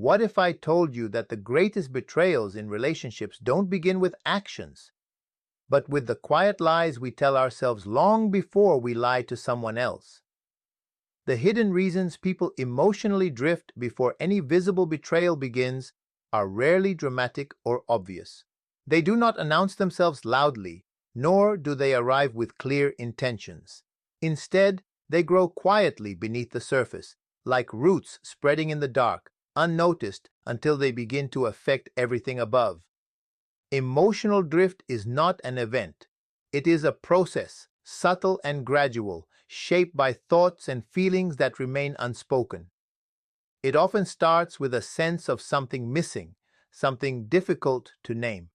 What if I told you that the greatest betrayals in relationships don't begin with actions, but with the quiet lies we tell ourselves long before we lie to someone else? The hidden reasons people emotionally drift before any visible betrayal begins are rarely dramatic or obvious. They do not announce themselves loudly, nor do they arrive with clear intentions. Instead, they grow quietly beneath the surface, like roots spreading in the dark, unnoticed until they begin to affect everything above. Emotional drift is not an event. It is a process, subtle and gradual, shaped by thoughts and feelings that remain unspoken. It often starts with a sense of something missing, something difficult to name.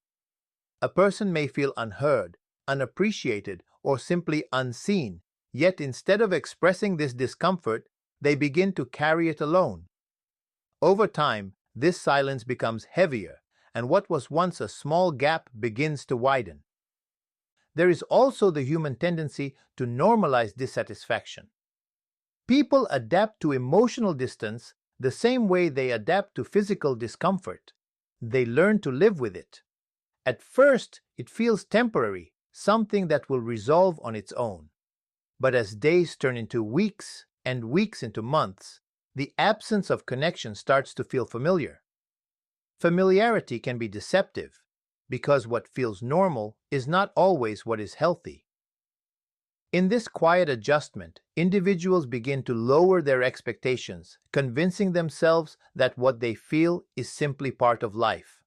A person may feel unheard, unappreciated, or simply unseen, yet instead of expressing this discomfort, they begin to carry it alone. Over time, this silence becomes heavier, and what was once a small gap begins to widen. There is also the human tendency to normalize dissatisfaction. People adapt to emotional distance the same way they adapt to physical discomfort. They learn to live with it. At first, it feels temporary, something that will resolve on its own. But as days turn into weeks and weeks into months, the absence of connection starts to feel familiar. Familiarity can be deceptive, because what feels normal is not always what is healthy. In this quiet adjustment, individuals begin to lower their expectations, convincing themselves that what they feel is simply part of life.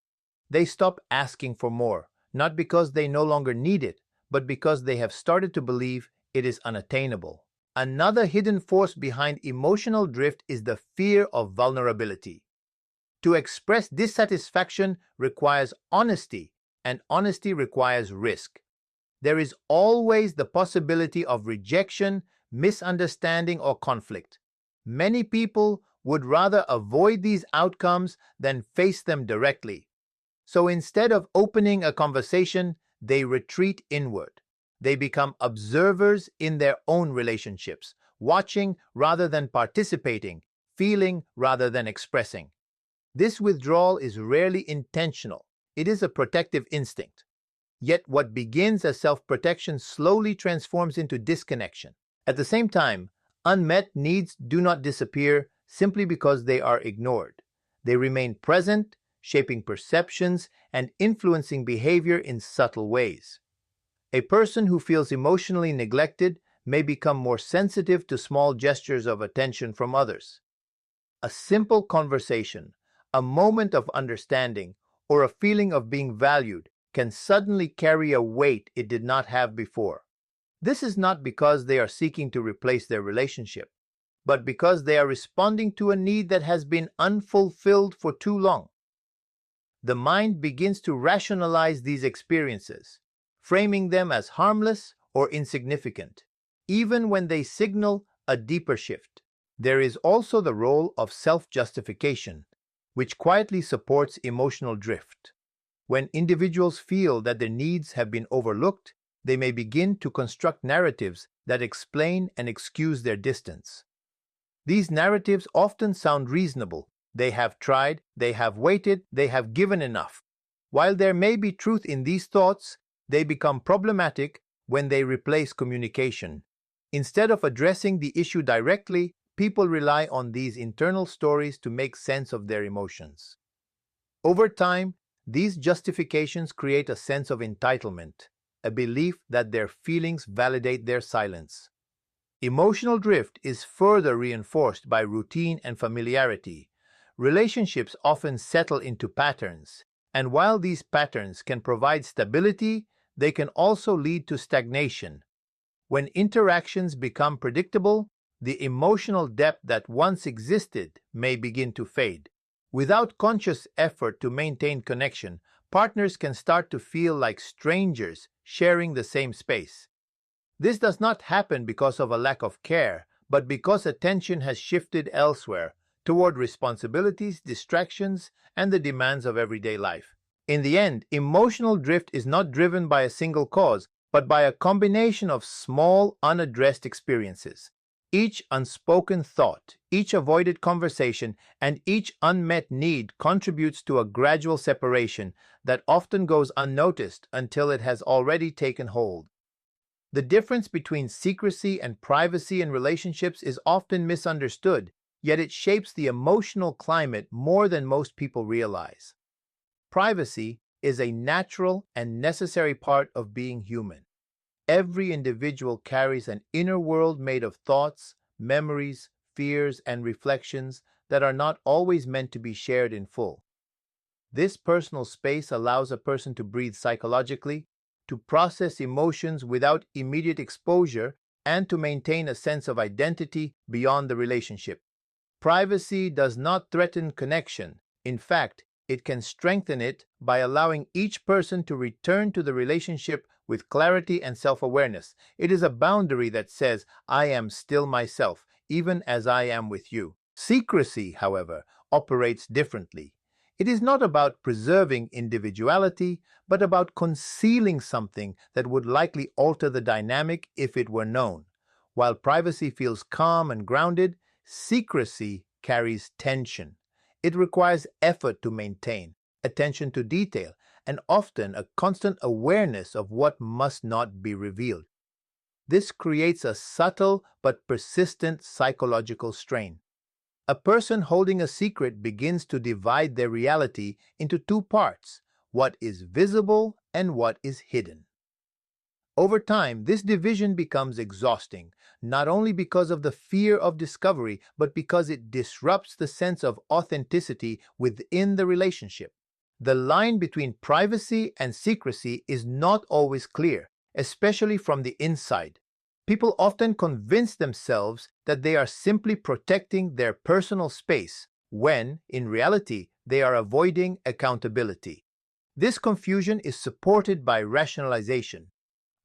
They stop asking for more, not because they no longer need it, but because they have started to believe it is unattainable. Another hidden force behind emotional drift is the fear of vulnerability. To express dissatisfaction requires honesty, and honesty requires risk. There is always the possibility of rejection, misunderstanding, or conflict. Many people would rather avoid these outcomes than face them directly. So instead of opening a conversation, they retreat inward. They become observers in their own relationships, watching rather than participating, feeling rather than expressing. This withdrawal is rarely intentional. It is a protective instinct. Yet what begins as self-protection slowly transforms into disconnection. At the same time, unmet needs do not disappear simply because they are ignored. They remain present, shaping perceptions and influencing behavior in subtle ways. A person who feels emotionally neglected may become more sensitive to small gestures of attention from others. A simple conversation, a moment of understanding, or a feeling of being valued can suddenly carry a weight it did not have before. This is not because they are seeking to replace their relationship, but because they are responding to a need that has been unfulfilled for too long. The mind begins to rationalize these experiences, framing them as harmless or insignificant, even when they signal a deeper shift. There is also the role of self-justification, which quietly supports emotional drift. When individuals feel that their needs have been overlooked, they may begin to construct narratives that explain and excuse their distance. These narratives often sound reasonable. They have tried, they have waited, they have given enough. While there may be truth in these thoughts, they become problematic when they replace communication. Instead of addressing the issue directly, people rely on these internal stories to make sense of their emotions. Over time, these justifications create a sense of entitlement, a belief that their feelings validate their silence. Emotional drift is further reinforced by routine and familiarity. Relationships often settle into patterns, and while these patterns can provide stability, they can also lead to stagnation. When interactions become predictable, the emotional depth that once existed may begin to fade. Without conscious effort to maintain connection, partners can start to feel like strangers sharing the same space. This does not happen because of a lack of care, but because attention has shifted elsewhere, toward responsibilities, distractions, and the demands of everyday life. In the end, emotional drift is not driven by a single cause, but by a combination of small, unaddressed experiences. Each unspoken thought, each avoided conversation, and each unmet need contributes to a gradual separation that often goes unnoticed until it has already taken hold. The difference between secrecy and privacy in relationships is often misunderstood, yet it shapes the emotional climate more than most people realize. Privacy is a natural and necessary part of being human. Every individual carries an inner world made of thoughts, memories, fears, and reflections that are not always meant to be shared in full. This personal space allows a person to breathe psychologically, to process emotions without immediate exposure, and to maintain a sense of identity beyond the relationship. Privacy does not threaten connection. In fact, it can strengthen it by allowing each person to return to the relationship with clarity and self-awareness. It is a boundary that says, I am still myself, even as I am with you. Secrecy, however, operates differently. It is not about preserving individuality, but about concealing something that would likely alter the dynamic if it were known. While privacy feels calm and grounded, secrecy carries tension. It requires effort to maintain, attention to detail, and often a constant awareness of what must not be revealed. This creates a subtle but persistent psychological strain. A person holding a secret begins to divide their reality into two parts: what is visible and what is hidden. Over time, this division becomes exhausting, not only because of the fear of discovery, but because it disrupts the sense of authenticity within the relationship. The line between privacy and secrecy is not always clear, especially from the inside. People often convince themselves that they are simply protecting their personal space, when, in reality, they are avoiding accountability. This confusion is supported by rationalization.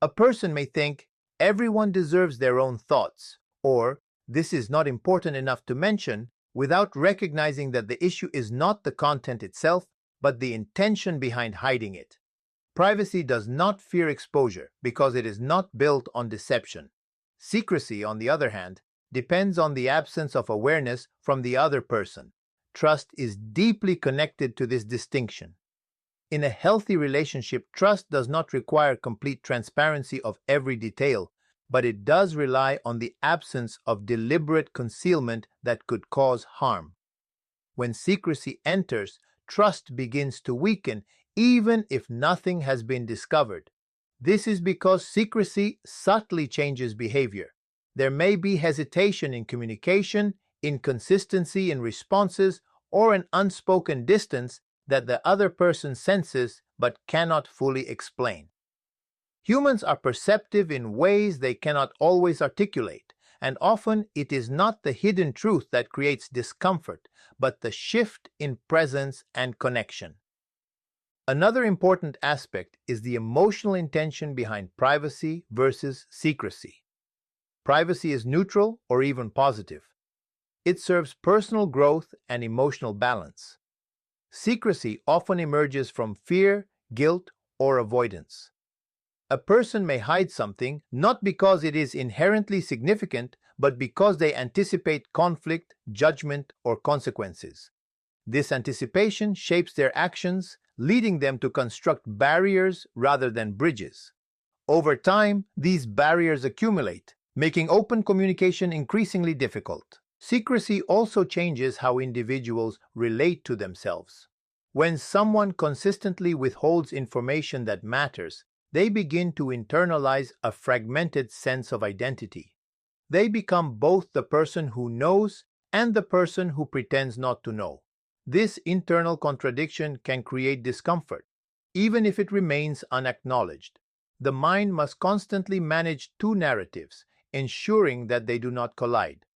A person may think, everyone deserves their own thoughts, or this is not important enough to mention, without recognizing that the issue is not the content itself, but the intention behind hiding it. Privacy does not fear exposure because it is not built on deception. Secrecy, on the other hand, depends on the absence of awareness from the other person. Trust is deeply connected to this distinction. In a healthy relationship, trust does not require complete transparency of every detail, but it does rely on the absence of deliberate concealment that could cause harm. When secrecy enters, trust begins to weaken, even if nothing has been discovered. This is because secrecy subtly changes behavior. There may be hesitation in communication, inconsistency in responses, or an unspoken distance that the other person senses but cannot fully explain. Humans are perceptive in ways they cannot always articulate, and often it is not the hidden truth that creates discomfort, but the shift in presence and connection. Another important aspect is the emotional intention behind privacy versus secrecy. Privacy is neutral or even positive. It serves personal growth and emotional balance. Secrecy often emerges from fear, guilt, or avoidance. A person may hide something not because it is inherently significant, but because they anticipate conflict, judgment, or consequences. This anticipation shapes their actions, leading them to construct barriers rather than bridges. Over time, these barriers accumulate, making open communication increasingly difficult. Secrecy also changes how individuals relate to themselves. When someone consistently withholds information that matters, they begin to internalize a fragmented sense of identity. They become both the person who knows and the person who pretends not to know. This internal contradiction can create discomfort, even if it remains unacknowledged. The mind must constantly manage two narratives, ensuring that they do not collide.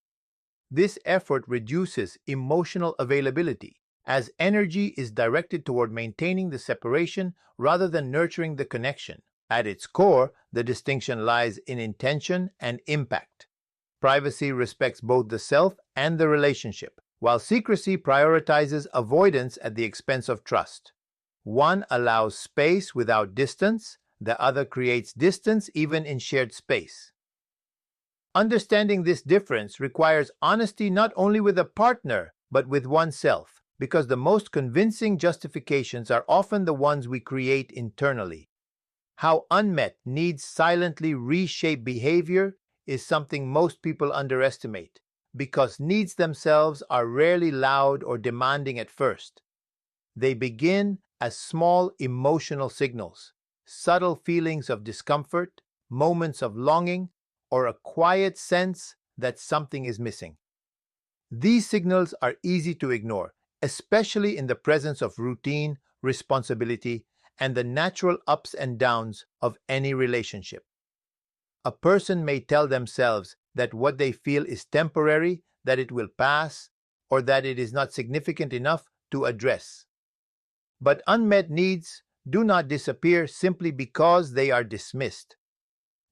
This effort reduces emotional availability, as energy is directed toward maintaining the separation rather than nurturing the connection. At its core, the distinction lies in intention and impact. Privacy respects both the self and the relationship, while secrecy prioritizes avoidance at the expense of trust. One allows space without distance, the other creates distance even in shared space. Understanding this difference requires honesty not only with a partner, but with oneself, because the most convincing justifications are often the ones we create internally. How unmet needs silently reshape behavior is something most people underestimate, because needs themselves are rarely loud or demanding at first. They begin as small emotional signals, subtle feelings of discomfort, moments of longing, or a quiet sense that something is missing. These signals are easy to ignore, especially in the presence of routine, responsibility, and the natural ups and downs of any relationship. A person may tell themselves that what they feel is temporary, that it will pass, or that it is not significant enough to address. But unmet needs do not disappear simply because they are dismissed.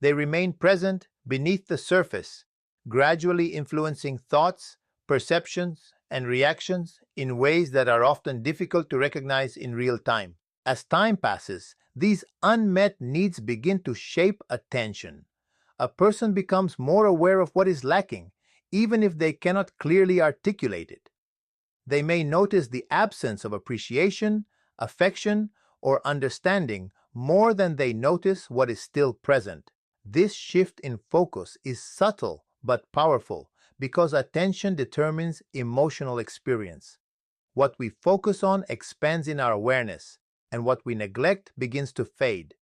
They remain present beneath the surface, gradually influencing thoughts, perceptions, and reactions in ways that are often difficult to recognize in real time. As time passes, these unmet needs begin to shape attention. A person becomes more aware of what is lacking, even if they cannot clearly articulate it. They may notice the absence of appreciation, affection, or understanding more than they notice what is still present. This shift in focus is subtle but powerful because attention determines emotional experience. What we focus on expands in our awareness, and what we neglect begins to fade.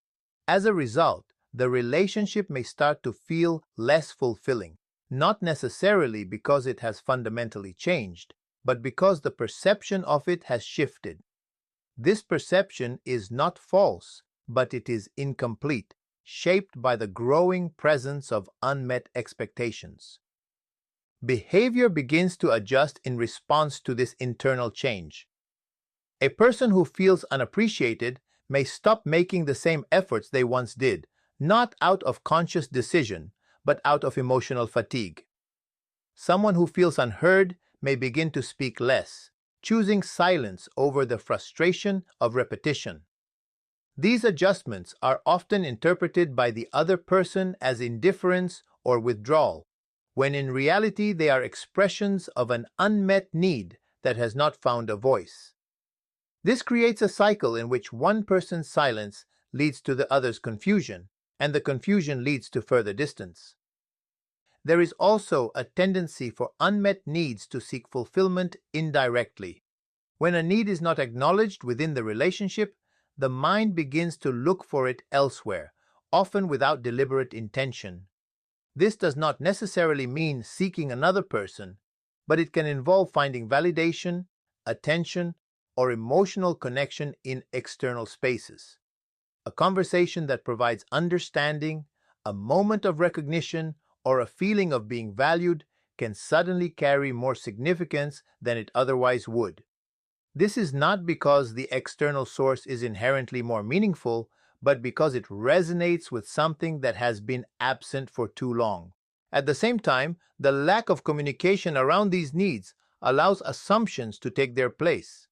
As a result, the relationship may start to feel less fulfilling, not necessarily because it has fundamentally changed, but because the perception of it has shifted. This perception is not false, but it is incomplete, shaped by the growing presence of unmet expectations. Behavior begins to adjust in response to this internal change. A person who feels unappreciated may stop making the same efforts they once did, not out of conscious decision, but out of emotional fatigue. Someone who feels unheard may begin to speak less, choosing silence over the frustration of repetition. These adjustments are often interpreted by the other person as indifference or withdrawal, when in reality they are expressions of an unmet need that has not found a voice. This creates a cycle in which one person's silence leads to the other's confusion, and the confusion leads to further distance. There is also a tendency for unmet needs to seek fulfillment indirectly. When a need is not acknowledged within the relationship, the mind begins to look for it elsewhere, often without deliberate intention. This does not necessarily mean seeking another person, but it can involve finding validation, attention, or emotional connection in external spaces. A conversation that provides understanding, a moment of recognition, or a feeling of being valued can suddenly carry more significance than it otherwise would. This is not because the external source is inherently more meaningful, but because it resonates with something that has been absent for too long. At the same time, the lack of communication around these needs allows assumptions to take their place.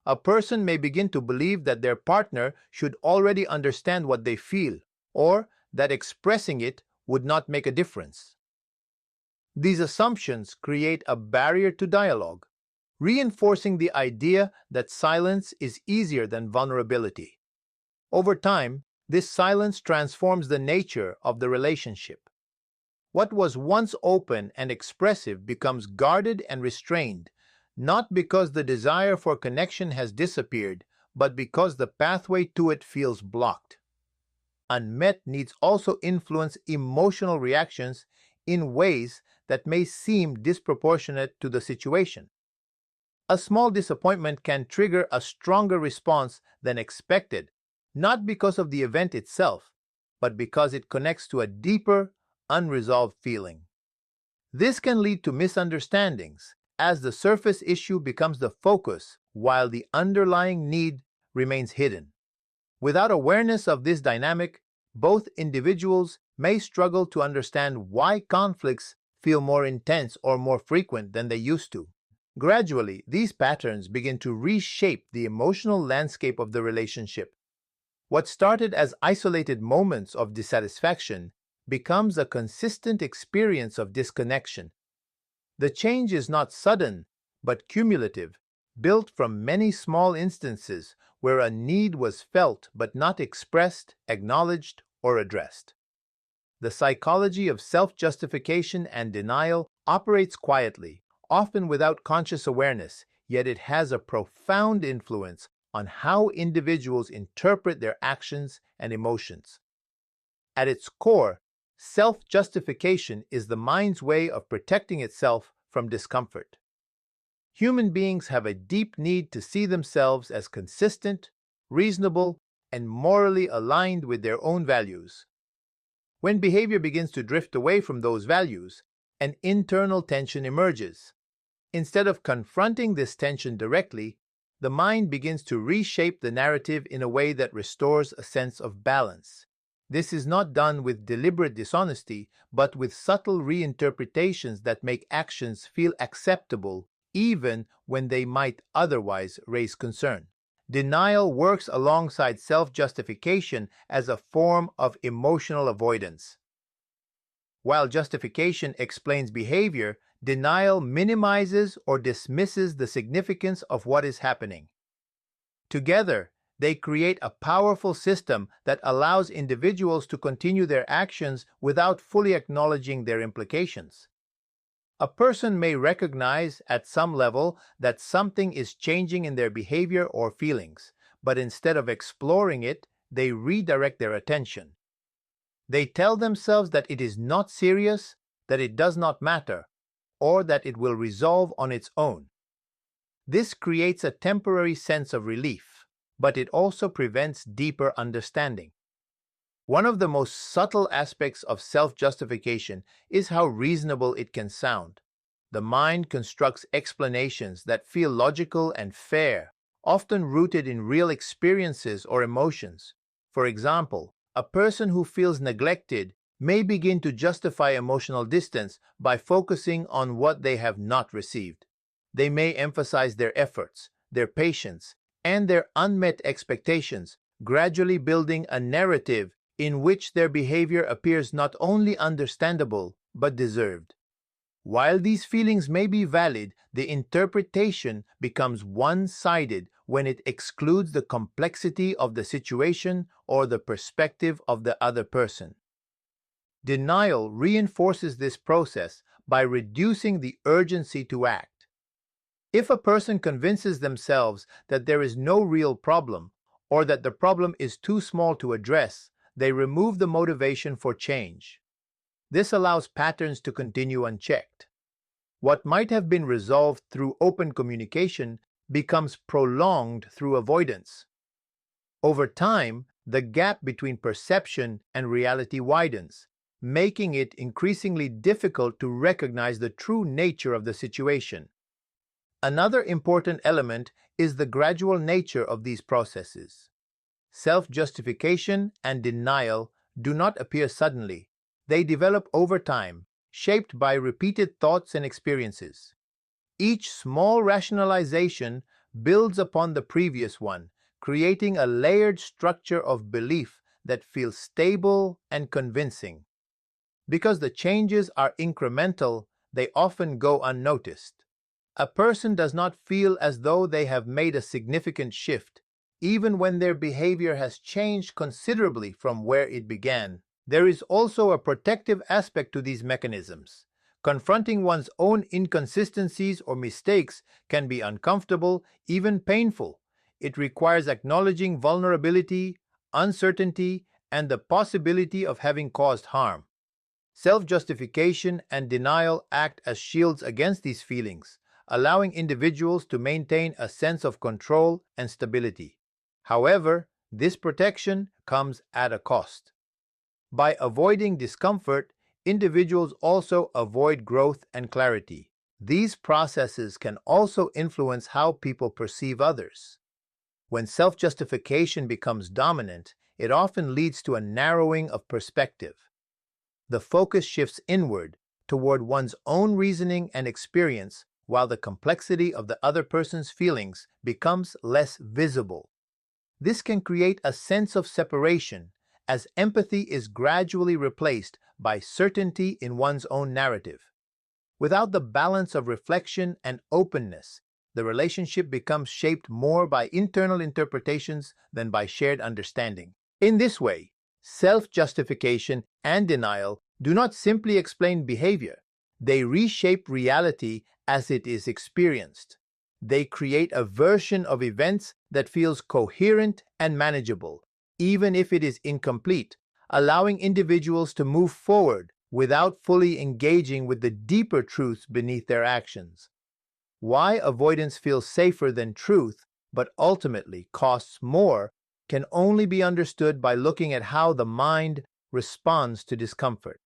A person may begin to believe that their partner should already understand what they feel, or that expressing it would not make a difference. These assumptions create a barrier to dialogue, reinforcing the idea that silence is easier than vulnerability. Over time, this silence transforms the nature of the relationship. What was once open and expressive becomes guarded and restrained, not because the desire for connection has disappeared, but because the pathway to it feels blocked. Unmet needs also influence emotional reactions in ways that may seem disproportionate to the situation. A small disappointment can trigger a stronger response than expected, not because of the event itself, but because it connects to a deeper, unresolved feeling. This can lead to misunderstandings, as the surface issue becomes the focus while the underlying need remains hidden. Without awareness of this dynamic, both individuals may struggle to understand why conflicts feel more intense or more frequent than they used to. Gradually, these patterns begin to reshape the emotional landscape of the relationship. What started as isolated moments of dissatisfaction becomes a consistent experience of disconnection. The change is not sudden, but cumulative, built from many small instances where a need was felt but not expressed, acknowledged, or addressed. The psychology of self-justification and denial operates quietly, often without conscious awareness, yet it has a profound influence on how individuals interpret their actions and emotions. At its core, self-justification is the mind's way of protecting itself from discomfort. Human beings have a deep need to see themselves as consistent, reasonable, and morally aligned with their own values. When behavior begins to drift away from those values, an internal tension emerges. Instead of confronting this tension directly, the mind begins to reshape the narrative in a way that restores a sense of balance. This is not done with deliberate dishonesty, but with subtle reinterpretations that make actions feel acceptable even when they might otherwise raise concern. Denial works alongside self-justification as a form of emotional avoidance. While justification explains behavior, denial minimizes or dismisses the significance of what is happening. Together, they create a powerful system that allows individuals to continue their actions without fully acknowledging their implications. A person may recognize at some level that something is changing in their behavior or feelings, but instead of exploring it, they redirect their attention. They tell themselves that it is not serious, that it does not matter, or that it will resolve on its own. This creates a temporary sense of relief, but it also prevents deeper understanding. One of the most subtle aspects of self-justification is how reasonable it can sound. The mind constructs explanations that feel logical and fair, often rooted in real experiences or emotions. For example, a person who feels neglected may begin to justify emotional distance by focusing on what they have not received. They may emphasize their efforts, their patience, and their unmet expectations, gradually building a narrative in which their behavior appears not only understandable but deserved. While these feelings may be valid, the interpretation becomes one-sided when it excludes the complexity of the situation or the perspective of the other person. Denial reinforces this process by reducing the urgency to act. If a person convinces themselves that there is no real problem, or that the problem is too small to address, they remove the motivation for change. This allows patterns to continue unchecked. What might have been resolved through open communication becomes prolonged through avoidance. Over time, the gap between perception and reality widens, making it increasingly difficult to recognize the true nature of the situation. Another important element is the gradual nature of these processes. Self-justification and denial do not appear suddenly. They develop over time, shaped by repeated thoughts and experiences. Each small rationalization builds upon the previous one, creating a layered structure of belief that feels stable and convincing. Because the changes are incremental, they often go unnoticed. A person does not feel as though they have made a significant shift, even when their behavior has changed considerably from where it began. There is also a protective aspect to these mechanisms. Confronting one's own inconsistencies or mistakes can be uncomfortable, even painful. It requires acknowledging vulnerability, uncertainty, and the possibility of having caused harm. Self-justification and denial act as shields against these feelings, allowing individuals to maintain a sense of control and stability. However, this protection comes at a cost. By avoiding discomfort, individuals also avoid growth and clarity. These processes can also influence how people perceive others. When self-justification becomes dominant, it often leads to a narrowing of perspective. The focus shifts inward, toward one's own reasoning and experience, while the complexity of the other person's feelings becomes less visible. This can create a sense of separation, as empathy is gradually replaced by certainty in one's own narrative. Without the balance of reflection and openness, the relationship becomes shaped more by internal interpretations than by shared understanding. In this way, self-justification and denial do not simply explain behavior, they reshape reality as it is experienced. They create a version of events that feels coherent and manageable, even if it is incomplete, allowing individuals to move forward without fully engaging with the deeper truths beneath their actions. Why avoidance feels safer than truth, but ultimately costs more, can only be understood by looking at how the mind responds to discomfort.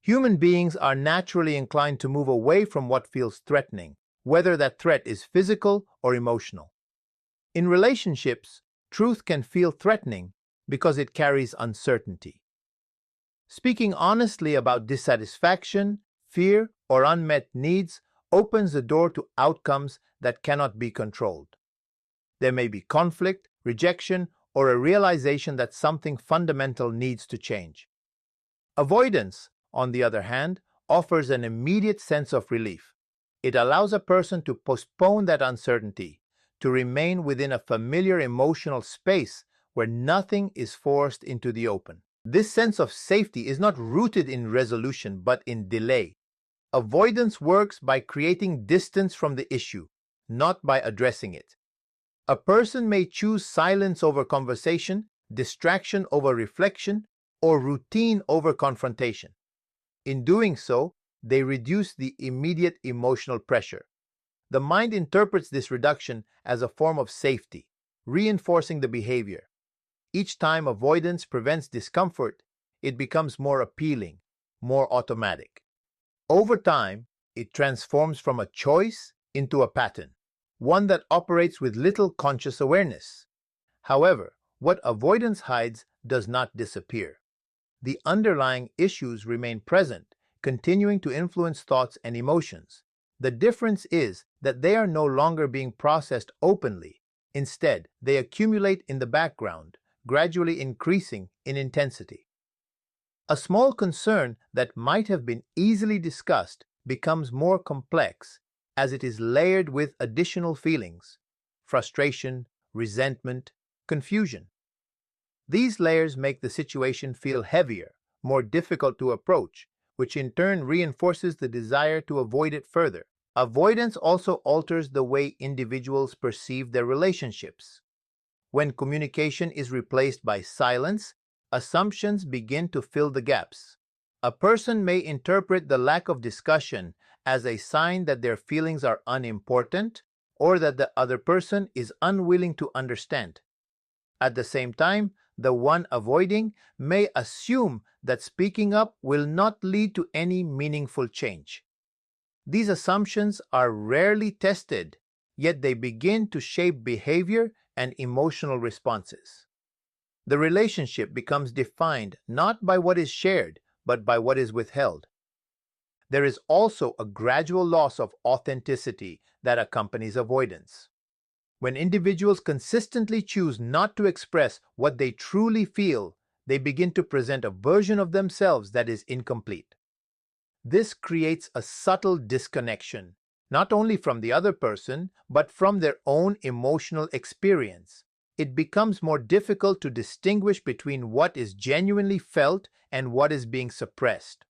Human beings are naturally inclined to move away from what feels threatening, whether that threat is physical or emotional. In relationships, truth can feel threatening because it carries uncertainty. Speaking honestly about dissatisfaction, fear, or unmet needs opens the door to outcomes that cannot be controlled. There may be conflict, rejection, or a realization that something fundamental needs to change. Avoidance, on the other hand, offers an immediate sense of relief. It allows a person to postpone that uncertainty, to remain within a familiar emotional space where nothing is forced into the open. This sense of safety is not rooted in resolution but in delay. Avoidance works by creating distance from the issue, not by addressing it. A person may choose silence over conversation, distraction over reflection, or routine over confrontation. In doing so, they reduce the immediate emotional pressure. The mind interprets this reduction as a form of safety, reinforcing the behavior. Each time avoidance prevents discomfort, it becomes more appealing, more automatic. Over time, it transforms from a choice into a pattern, one that operates with little conscious awareness. However, what avoidance hides does not disappear. The underlying issues remain present, continuing to influence thoughts and emotions. The difference is that they are no longer being processed openly. Instead, they accumulate in the background, gradually increasing in intensity. A small concern that might have been easily discussed becomes more complex as it is layered with additional feelings: frustration, resentment, confusion. These layers make the situation feel heavier, more difficult to approach, which in turn reinforces the desire to avoid it further. Avoidance also alters the way individuals perceive their relationships. When communication is replaced by silence, assumptions begin to fill the gaps. A person may interpret the lack of discussion as a sign that their feelings are unimportant or that the other person is unwilling to understand. At the same time, the one avoiding may assume that speaking up will not lead to any meaningful change. These assumptions are rarely tested, yet they begin to shape behavior and emotional responses. The relationship becomes defined not by what is shared, but by what is withheld. There is also a gradual loss of authenticity that accompanies avoidance. When individuals consistently choose not to express what they truly feel, they begin to present a version of themselves that is incomplete. This creates a subtle disconnection, not only from the other person, but from their own emotional experience. It becomes more difficult to distinguish between what is genuinely felt and what is being suppressed.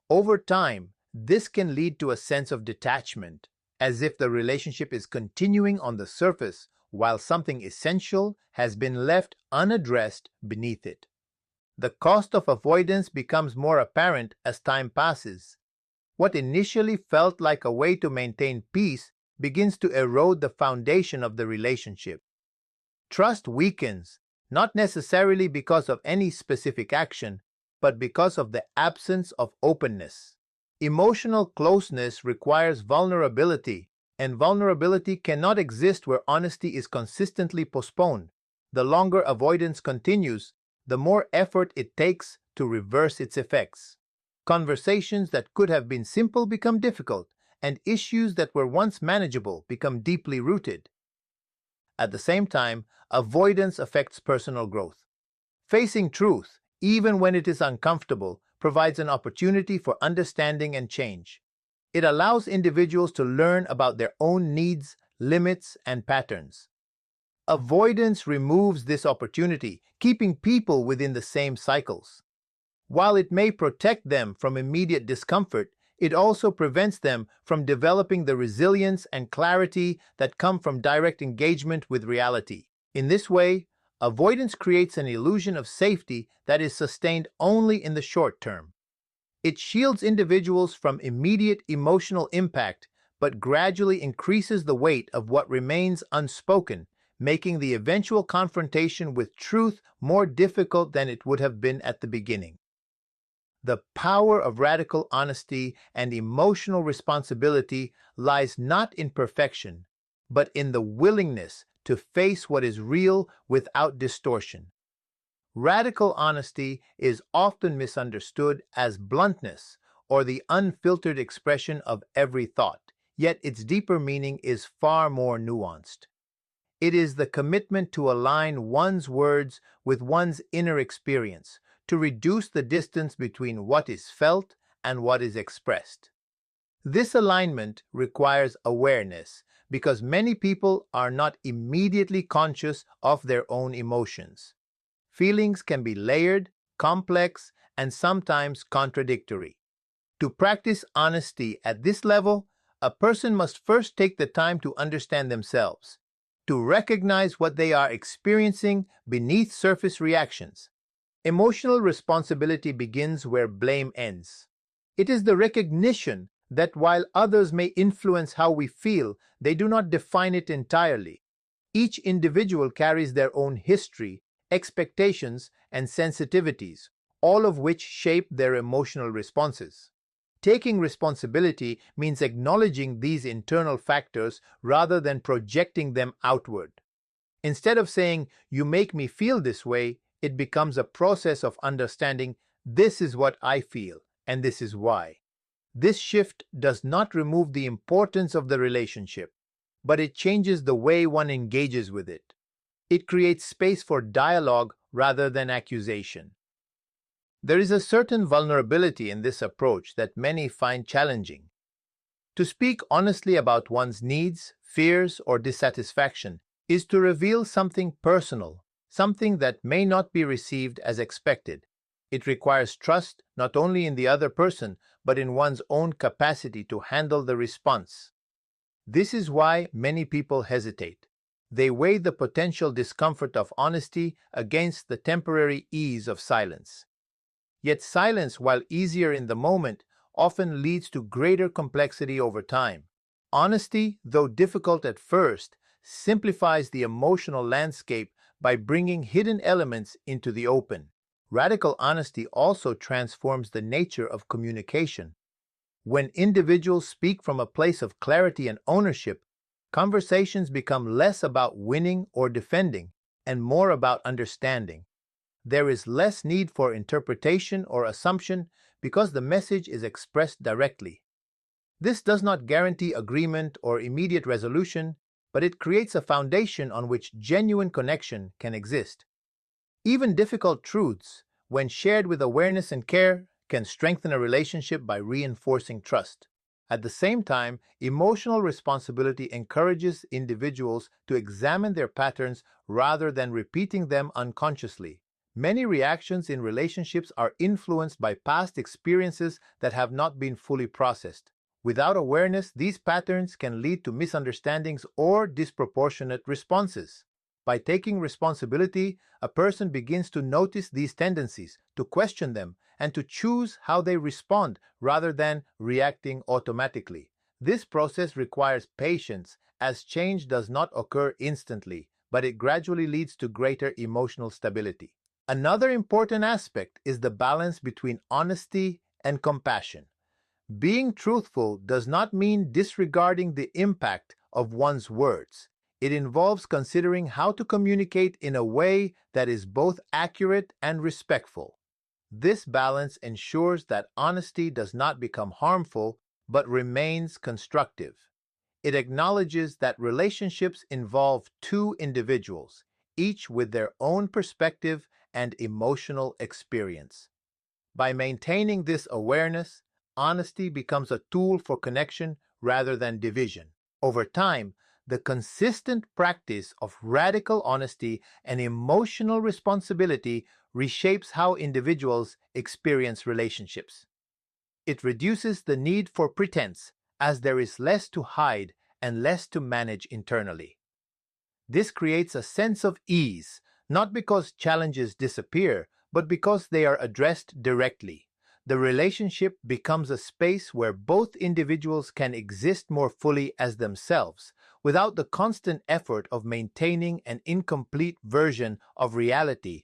Over time, this can lead to a sense of detachment, as if the relationship is continuing on the surface while something essential has been left unaddressed beneath it. The cost of avoidance becomes more apparent as time passes. What initially felt like a way to maintain peace begins to erode the foundation of the relationship. Trust weakens, not necessarily because of any specific action, but because of the absence of openness. Emotional closeness requires vulnerability, and vulnerability cannot exist where honesty is consistently postponed. The longer avoidance continues, the more effort it takes to reverse its effects. Conversations that could have been simple become difficult, and issues that were once manageable become deeply rooted. At the same time, avoidance affects personal growth. Facing truth, even when it is uncomfortable, provides an opportunity for understanding and change. It allows individuals to learn about their own needs, limits, and patterns. Avoidance removes this opportunity, keeping people within the same cycles. While it may protect them from immediate discomfort, it also prevents them from developing the resilience and clarity that come from direct engagement with reality. In this way, avoidance creates an illusion of safety that is sustained only in the short term. It shields individuals from immediate emotional impact, but gradually increases the weight of what remains unspoken, making the eventual confrontation with truth more difficult than it would have been at the beginning. The power of radical honesty and emotional responsibility lies not in perfection, but in the willingness to face what is real without distortion. Radical honesty is often misunderstood as bluntness or the unfiltered expression of every thought, yet its deeper meaning is far more nuanced. It is the commitment to align one's words with one's inner experience, to reduce the distance between what is felt and what is expressed. This alignment requires awareness because many people are not immediately conscious of their own emotions. Feelings can be layered, complex, and sometimes contradictory. To practice honesty at this level, a person must first take the time to understand themselves, to recognize what they are experiencing beneath surface reactions. Emotional responsibility begins where blame ends. It is the recognition that while others may influence how we feel, they do not define it entirely. Each individual carries their own history, expectations, and sensitivities, all of which shape their emotional responses. Taking responsibility means acknowledging these internal factors rather than projecting them outward. Instead of saying, "You make me feel this way," it becomes a process of understanding, "This is what I feel, and this is why." This shift does not remove the importance of the relationship, but it changes the way one engages with it. It creates space for dialogue rather than accusation. There is a certain vulnerability in this approach that many find challenging. To speak honestly about one's needs, fears, or dissatisfaction is to reveal something personal, something that may not be received as expected. It requires trust not only in the other person, but in one's own capacity to handle the response. This is why many people hesitate. They weigh the potential discomfort of honesty against the temporary ease of silence. Yet silence, while easier in the moment, often leads to greater complexity over time. Honesty, though difficult at first, simplifies the emotional landscape by bringing hidden elements into the open. Radical honesty also transforms the nature of communication. When individuals speak from a place of clarity and ownership, conversations become less about winning or defending and more about understanding. There is less need for interpretation or assumption because the message is expressed directly. This does not guarantee agreement or immediate resolution, but it creates a foundation on which genuine connection can exist. Even difficult truths, when shared with awareness and care, can strengthen a relationship by reinforcing trust. At the same time, emotional responsibility encourages individuals to examine their patterns rather than repeating them unconsciously. Many reactions in relationships are influenced by past experiences that have not been fully processed. Without awareness, these patterns can lead to misunderstandings or disproportionate responses. By taking responsibility, a person begins to notice these tendencies, to question them, and to choose how they respond rather than reacting automatically. This process requires patience, as change does not occur instantly, but it gradually leads to greater emotional stability. Another important aspect is the balance between honesty and compassion. Being truthful does not mean disregarding the impact of one's words. It involves considering how to communicate in a way that is both accurate and respectful. This balance ensures that honesty does not become harmful, but remains constructive. It acknowledges that relationships involve two individuals, each with their own perspective and emotional experience. By maintaining this awareness, honesty becomes a tool for connection rather than division. Over time, the consistent practice of radical honesty and emotional responsibility reshapes how individuals experience relationships. It reduces the need for pretense, as there is less to hide and less to manage internally. This creates a sense of ease, not because challenges disappear, but because they are addressed directly. The relationship becomes a space where both individuals can exist more fully as themselves, without the constant effort of maintaining an incomplete version of reality